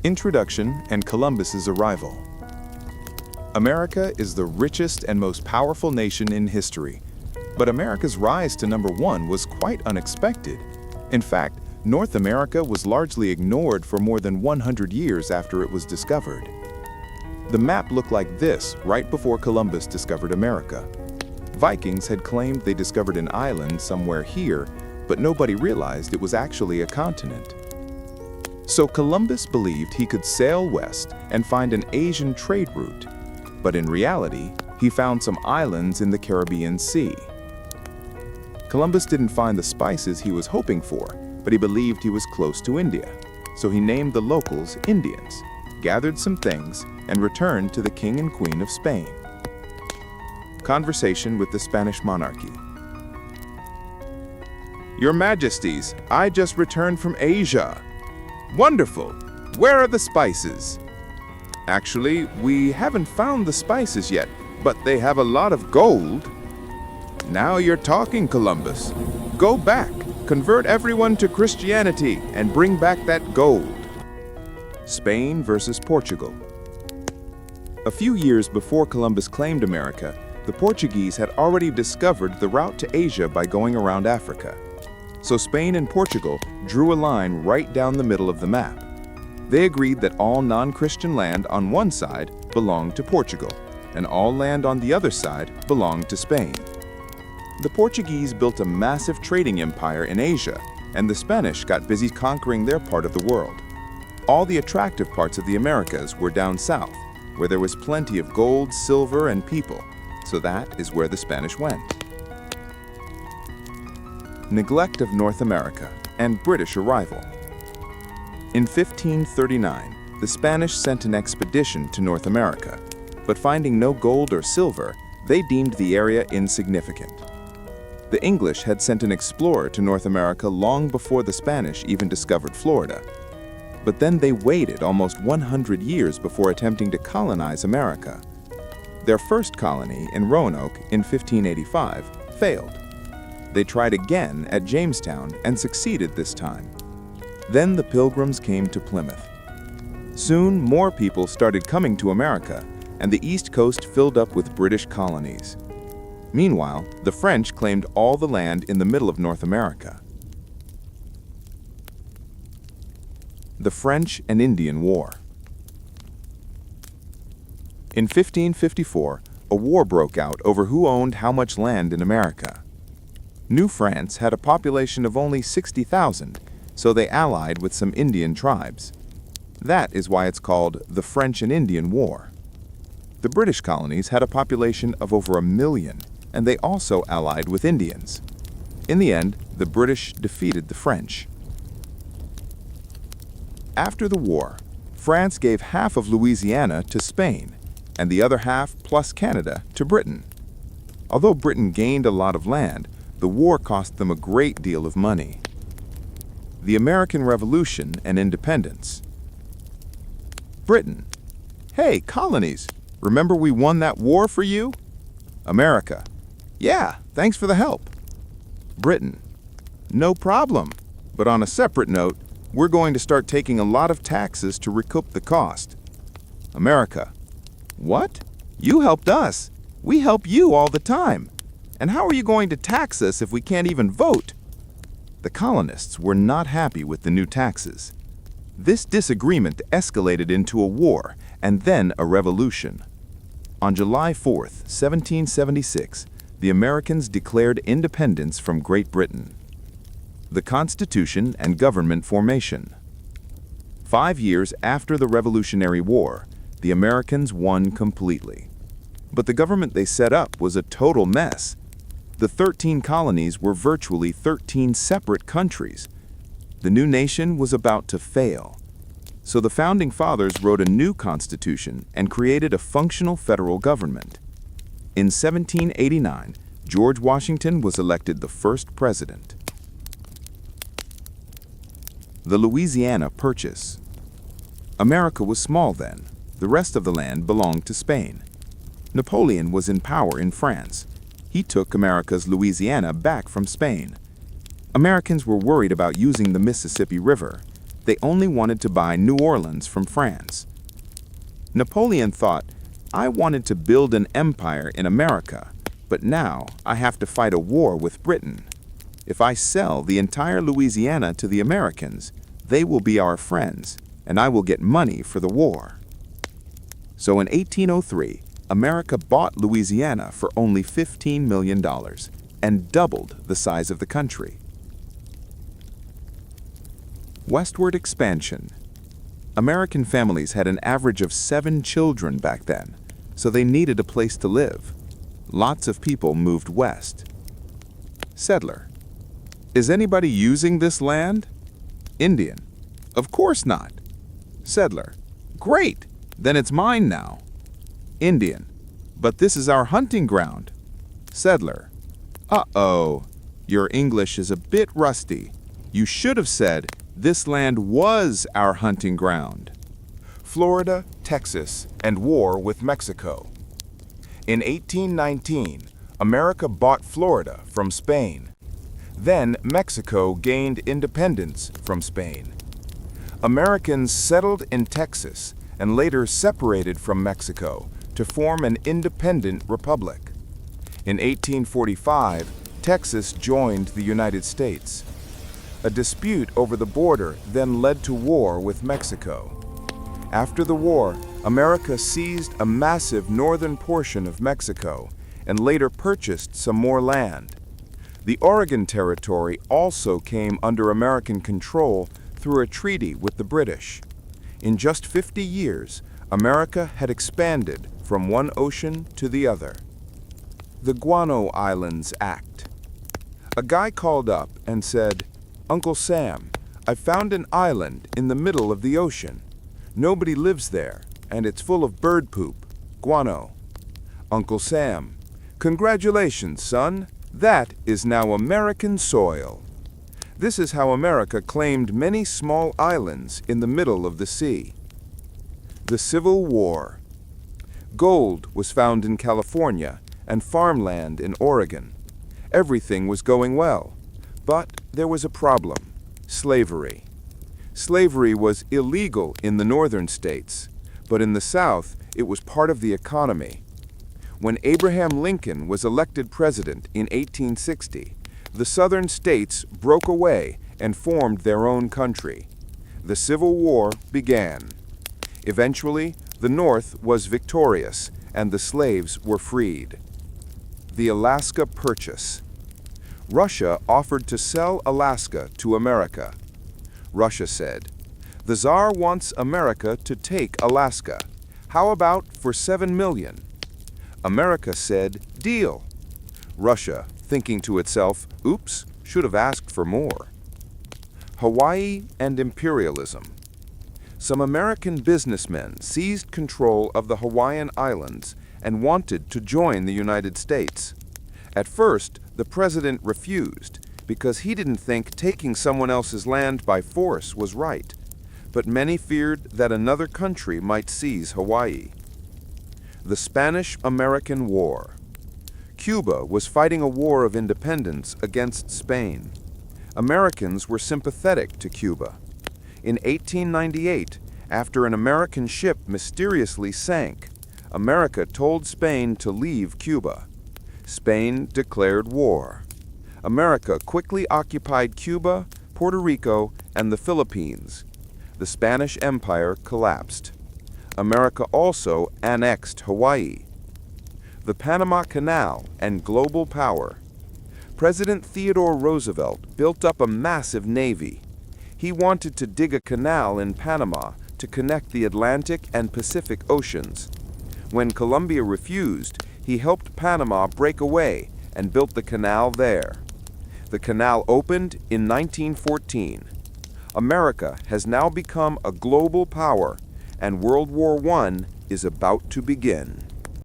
Introduction and Columbus's arrival. America is the richest and most powerful nation in history, but America's rise to number one was quite unexpected. In fact, North America was largely ignored for more than 100 years after it was discovered. The map looked like this right before Columbus discovered America. Vikings had claimed they discovered an island somewhere here, but nobody realized it was actually a continent. So Columbus believed he could sail west and find an Asian trade route, but in reality, he found some islands in the Caribbean Sea. Columbus didn't find the spices he was hoping for, but he believed he was close to India, so he named the locals Indians, gathered some things, and returned to the King and Queen of Spain. Conversation with the Spanish monarchy. Your Majesties, I just returned from Asia. Wonderful! Where are the spices? Actually, we haven't found the spices yet, but they have a lot of gold. Now you're talking, Columbus. Go back, convert everyone to Christianity, and bring back that gold. Spain versus Portugal. A few years before Columbus claimed America, the Portuguese had already discovered the route to Asia by going around Africa. So Spain and Portugal drew a line right down the middle of the map. They agreed that all non-Christian land on one side belonged to Portugal, and all land on the other side belonged to Spain. The Portuguese built a massive trading empire in Asia, and the Spanish got busy conquering their part of the world. All the attractive parts of the Americas were down south, where there was plenty of gold, silver, and people, so that is where the Spanish went. Neglect of North America and British arrival. In 1539, the Spanish sent an expedition to North America, but finding no gold or silver, they deemed the area insignificant. The English had sent an explorer to North America long before the Spanish even discovered Florida. But then they waited almost 100 years before attempting to colonize America. Their first colony in Roanoke in 1585 failed. They tried again at Jamestown and succeeded this time. Then the Pilgrims came to Plymouth. Soon, more people started coming to America, and the East Coast filled up with British colonies. Meanwhile, the French claimed all the land in the middle of North America. The French and Indian War. In 1554, a war broke out over who owned how much land in America. New France had a population of only 60,000, so they allied with some Indian tribes. That is why it's called the French and Indian War. The British colonies had a population of over 1 million, and they also allied with Indians. In the end, the British defeated the French. After the war, France gave half of Louisiana to Spain, and the other half, plus Canada, to Britain. Although Britain gained a lot of land, the war cost them a great deal of money. The American Revolution and Independence. Britain. Hey, colonies, remember we won that war for you? America. Yeah, thanks for the help. Britain. No problem, but on a separate note, we're going to start taking a lot of taxes to recoup the cost. America. What? You helped us. We help you all the time. And how are you going to tax us if we can't even vote? The colonists were not happy with the new taxes. This disagreement escalated into a war and then a revolution. On July 4th, 1776, the Americans declared independence from Great Britain. The Constitution and government formation. 5 years after the Revolutionary War, the Americans won completely. But the government they set up was a total mess. The 13 colonies were virtually 13 separate countries. The new nation was about to fail. So the Founding Fathers wrote a new constitution and created a functional federal government. In 1789, George Washington was elected the first president. The Louisiana Purchase. America was small then. The rest of the land belonged to Spain. Napoleon was in power in France. He took America's Louisiana back from Spain. Americans were worried about using the Mississippi River. They only wanted to buy New Orleans from France. Napoleon thought, I wanted to build an empire in America, but now I have to fight a war with Britain. If I sell the entire Louisiana to the Americans, they will be our friends, and I will get money for the war. So in 1803, America bought Louisiana for only $15 million and doubled the size of the country. Westward Expansion. American families had an average of 7 children back then, so they needed a place to live. Lots of people moved west. Settler. Is anybody using this land? Indian. Of course not. Settler. Great, then it's mine now. Indian. But this is our hunting ground. Settler. Uh-oh, your English is a bit rusty. You should have said, this land was our hunting ground. Florida, Texas, and war with Mexico. In 1819, America bought Florida from Spain. Then Mexico gained independence from Spain. Americans settled in Texas and later separated from Mexico to form an independent republic. In 1845, Texas joined the United States. A dispute over the border then led to war with Mexico. After the war, America seized a massive northern portion of Mexico and later purchased some more land. The Oregon Territory also came under American control through a treaty with the British. In just 50 years, America had expanded from one ocean to the other. The Guano Islands Act. A guy called up and said, Uncle Sam, I found an island in the middle of the ocean. Nobody lives there, and it's full of bird poop, guano. Uncle Sam, congratulations, son. That is now American soil. This is how America claimed many small islands in the middle of the sea. The Civil War. Gold was found in California and farmland in Oregon. Everything was going well, but there was a problem: slavery. Slavery was illegal in the northern states, but in the South it was part of the economy. When Abraham Lincoln was elected president in 1860, the southern states broke away and formed their own country. The Civil War began. Eventually, the North was victorious and the slaves were freed. The Alaska Purchase. Russia offered to sell Alaska to America. Russia said, "The Tsar wants America to take Alaska. How about for $7 million?" America said, "Deal." Russia, thinking to itself, "Oops, should have asked for more." Hawaii and imperialism. Some American businessmen seized control of the Hawaiian Islands and wanted to join the United States. At first, the president refused because he didn't think taking someone else's land by force was right, but many feared that another country might seize Hawaii. The Spanish-American War. Cuba was fighting a war of independence against Spain. Americans were sympathetic to Cuba. In 1898, after an American ship mysteriously sank, America told Spain to leave Cuba. Spain declared war. America quickly occupied Cuba, Puerto Rico, and the Philippines. The Spanish Empire collapsed. America also annexed Hawaii. The Panama Canal and global power. President Theodore Roosevelt built up a massive navy. He wanted to dig a canal in Panama to connect the Atlantic and Pacific Oceans. When Colombia refused, he helped Panama break away and built the canal there. The canal opened in 1914. America has now become a global power, and World War I is about to begin.